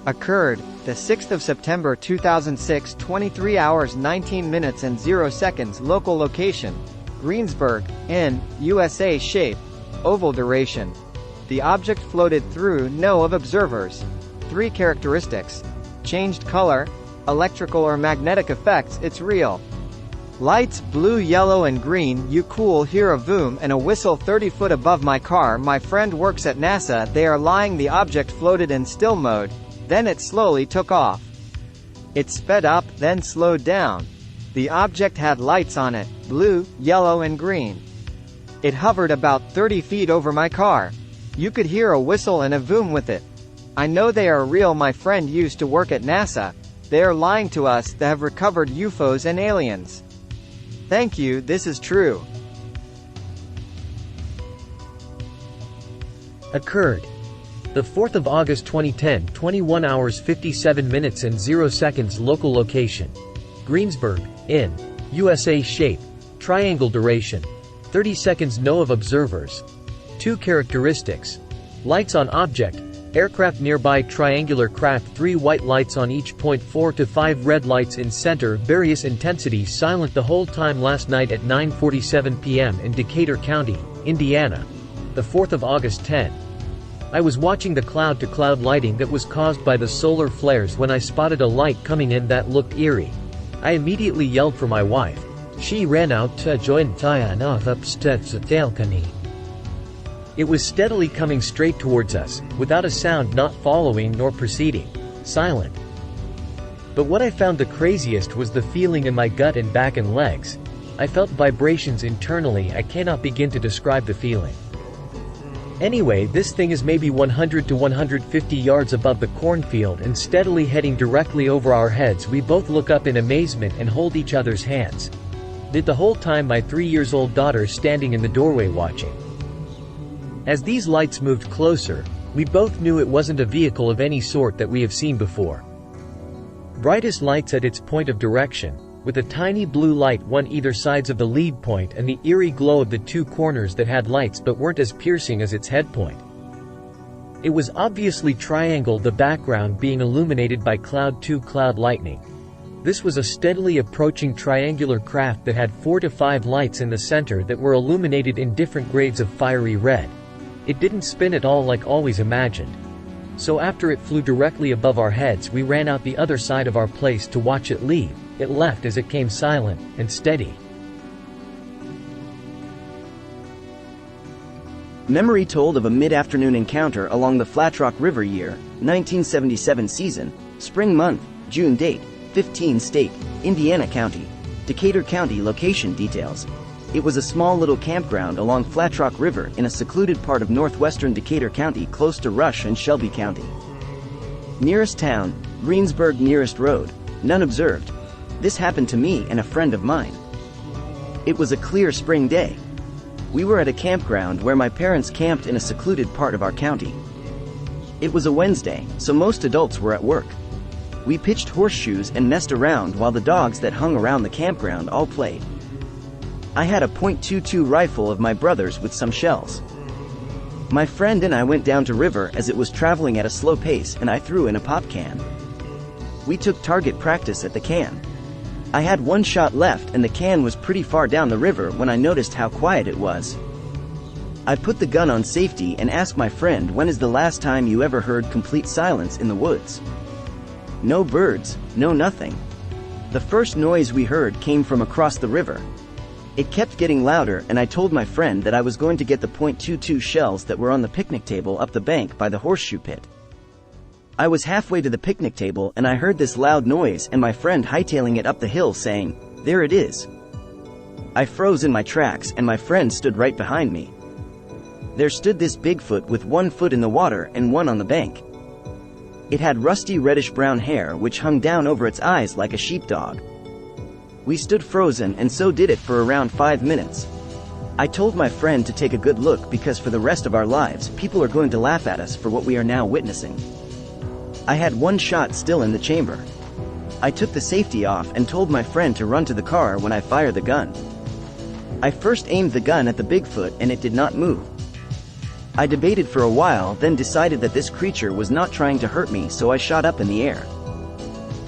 Occurred, the 6th of September 2006, 23 hours 19 minutes and 0 seconds. Local location: Greensburg, N, USA. Shape: oval. Duration: the object floated through. No of observers. 3 characteristics: changed color, electrical or magnetic effects. It's real. Lights: blue, yellow and green. You cool hear a boom and a whistle 30 foot above my car. My friend works at NASA. They are lying. The object floated in still mode. Then it slowly took off. It sped up, then slowed down. The object had lights on it, blue, yellow and green. It hovered about 30 feet over my car. You could hear a whistle and a boom with it. I know they are real. My friend used to work at NASA. They are lying to us. They have recovered UFOs and aliens. Thank you. This is true. Occurred the 4th of August 2010, 21 hours 57 minutes and 0 seconds. Local location: Greensburg, N, USA. Shape: triangle. Duration: 30 seconds. No of observers. 2 characteristics: lights on object, aircraft nearby. Triangular craft: 3 white lights on each point, 4 to 5 red lights in center. Various intensity. Silent the whole time. Last night at 9:47 p.m. in Decatur County, Indiana. The 4th of August 10. I was watching the cloud-to-cloud lighting that was caused by the solar flares when I spotted a light coming in that looked eerie. I immediately yelled for my wife. She ran out to join Diana upstairs at balcony. It was steadily coming straight towards us, without a sound, not following nor preceding. Silent. But what I found the craziest was the feeling in my gut and back and legs. I felt vibrations internally. I cannot begin to describe the feeling. Anyway, this thing is maybe 100 to 150 yards above the cornfield and steadily heading directly over our heads. We both look up in amazement and hold each other's hands. The whole time my 3-year-old daughter standing in the doorway watching. As these lights moved closer, we both knew it wasn't a vehicle of any sort that we have seen before. Brightest lights at its point of direction, with a tiny blue light one either sides of the lead point and the eerie glow of the 2 corners that had lights but weren't as piercing as its head point. It was obviously triangled, the background being illuminated by cloud lightning. This was a steadily approaching triangular craft that had 4 to 5 lights in the center that were illuminated in different grades of fiery red. It didn't spin at all like always imagined. So after it flew directly above our heads, we ran out the other side of our place to watch it leave. It left as it came, silent and steady. Memory told of a mid-afternoon encounter along the Flatrock River. Year 1977. Season: spring. Month: June. Date: 15. State: Indiana. County: Decatur County. Location details: it was a small little campground along Flatrock River in a secluded part of northwestern Decatur County close to Rush and Shelby County. Nearest town: Greensburg. Nearest road: none observed. This happened to me and a friend of mine. It was a clear spring day. We were at a campground where my parents camped in a secluded part of our county. It was a Wednesday, so most adults were at work. We pitched horseshoes and messed around while the dogs that hung around the campground all played. I had a .22 rifle of my brother's with some shells. My friend and I went down to river as it was traveling at a slow pace, and I threw in a pop can. We took target practice at the can. I had 1 shot left and the can was pretty far down the river when I noticed how quiet it was. I put the gun on safety and asked my friend, when is the last time you ever heard complete silence in the woods? No birds, no nothing. The first noise we heard came from across the river. It kept getting louder, and I told my friend that I was going to get the .22 shells that were on the picnic table up the bank by the horseshoe pit. I was halfway to the picnic table and I heard this loud noise and my friend hightailing it up the hill saying, "There it is." I froze in my tracks and my friend stood right behind me. There stood this Bigfoot with 1 foot in the water and 1 on the bank. It had rusty reddish-brown hair which hung down over its eyes like a sheepdog. We stood frozen, and so did it for around 5 minutes. I told my friend to take a good look because for the rest of our lives people are going to laugh at us for what we are now witnessing. I had one shot still in the chamber. I took the safety off and told my friend to run to the car when I fired the gun. I first aimed the gun at the Bigfoot and it did not move. I debated for a while, then decided that this creature was not trying to hurt me, so I shot up in the air.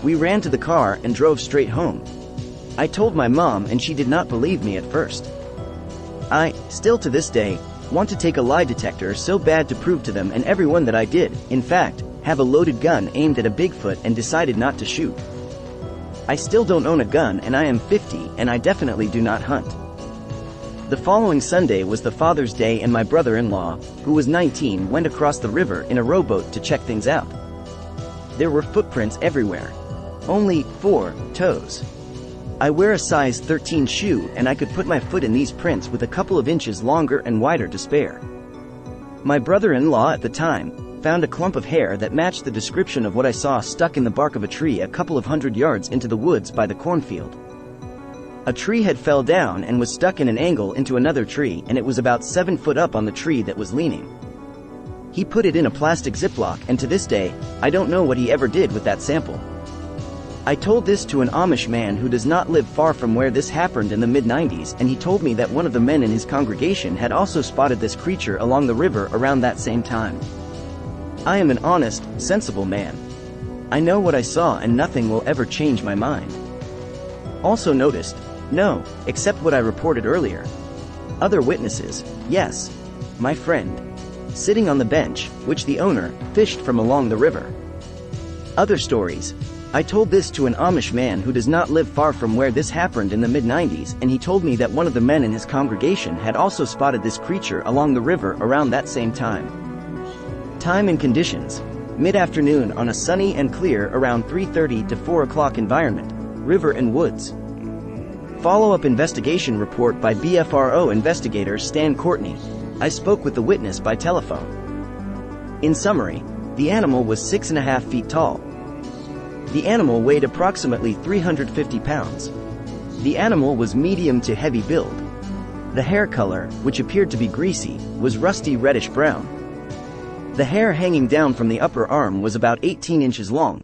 We ran to the car and drove straight home. I told my mom and she did not believe me at first. I, still to this day, want to take a lie detector so bad to prove to them and everyone that I did, in fact, have a loaded gun aimed at a Bigfoot and decided not to shoot. I still don't own a gun and I am 50 and I definitely do not hunt. The following Sunday was the Father's Day and my brother-in-law, who was 19, went across the river in a rowboat to check things out. There were footprints everywhere. Only 4 toes. I wear a size 13 shoe and I could put my foot in these prints with a couple of inches longer and wider to spare. My brother-in-law at the time found a clump of hair that matched the description of what I saw stuck in the bark of a tree a couple of 100 yards into the woods by the cornfield. A tree had fell down and was stuck in an angle into another tree, and it was about 7 foot up on the tree that was leaning. He put it in a plastic Ziploc, and to this day, I don't know what he ever did with that sample. I told this to an Amish man who does not live far from where this happened in the mid-90s, and he told me that one of the men in his congregation had also spotted this creature along the river around that same time. I am an honest, sensible man. I know what I saw and nothing will ever change my mind. Also noticed, no, except what I reported earlier. Other witnesses, yes. My friend. Sitting on the bench, which the owner fished from along the river. Other stories. I told this to an Amish man who does not live far from where this happened in the mid-90s, and he told me that one of the men in his congregation had also spotted this creature along the river around that same time. Time and conditions. Mid-afternoon on a sunny and clear around 3:30 to 4 o'clock environment. River and woods. Follow-up investigation report by BFRO investigator Stan Courtney. I spoke with the witness by telephone. In summary, the animal was 6.5 feet tall. The animal weighed approximately 350 pounds. The animal was medium to heavy build. The hair color, which appeared to be greasy, was rusty reddish brown. The hair hanging down from the upper arm was about 18 inches long.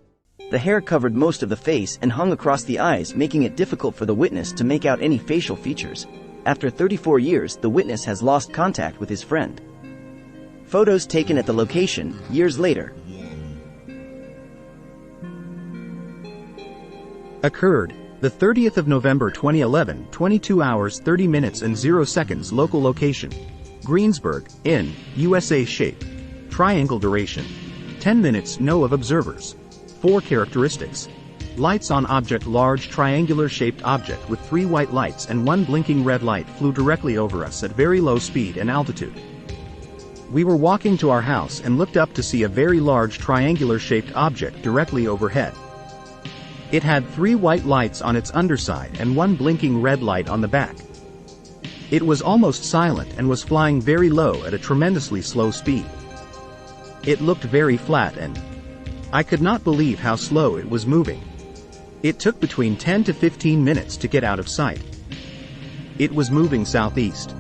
The hair covered most of the face and hung across the eyes, making it difficult for the witness to make out any facial features. After 34 years, the witness has lost contact with his friend. Photos taken at the location, years later. Occurred, the 30th of November 2011, 22 hours 30 minutes and 0 seconds local location. Greensburg, in, USA shape. Triangle duration. 10 minutes no of observers. 4 characteristics. Lights on object. Large triangular shaped object with 3 white lights and 1 blinking red light flew directly over us at very low speed and altitude. We were walking to our house and looked up to see a very large triangular shaped object directly overhead. It had 3 white lights on its underside and 1 blinking red light on the back. It was almost silent and was flying very low at a tremendously slow speed. It looked very flat and I could not believe how slow it was moving. It took between 10 to 15 minutes to get out of sight. It was moving southeast.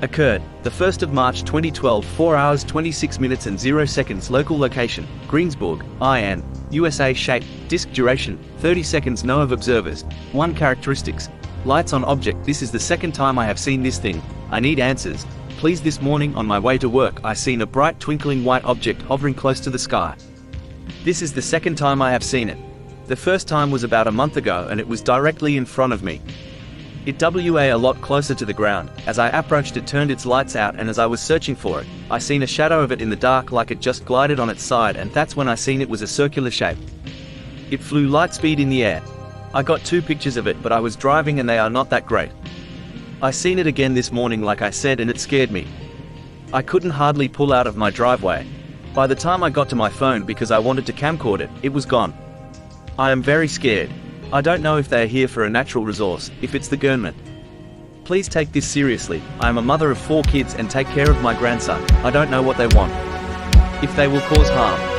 Occurred, the 1st of March 2012, 4 hours 26 minutes and 0 seconds local location, Greensburg, IN, USA shape, disc duration, 30 seconds no of observers, 1 characteristics, lights on object. This is the second time I have seen this thing, I need answers. Please. This morning on my way to work I seen a bright twinkling white object hovering close to the sky. This is the second time I have seen it. The first time was about a month ago and it was directly in front of me. It was a lot closer to the ground. As I approached it turned its lights out, and as I was searching for it, I seen a shadow of it in the dark like it just glided on its side, and that's when I seen it was a circular shape. It flew light speed in the air. I got 2 pictures of it but I was driving and they are not that great. I seen it again this morning like I said and it scared me. I couldn't hardly pull out of my driveway. By the time I got to my phone because I wanted to camcord it, it was gone. I am very scared. I don't know if they are here for a natural resource, if it's the government. Please take this seriously. I am a mother of 4 kids and take care of my grandson. I don't know what they want. If they will cause harm.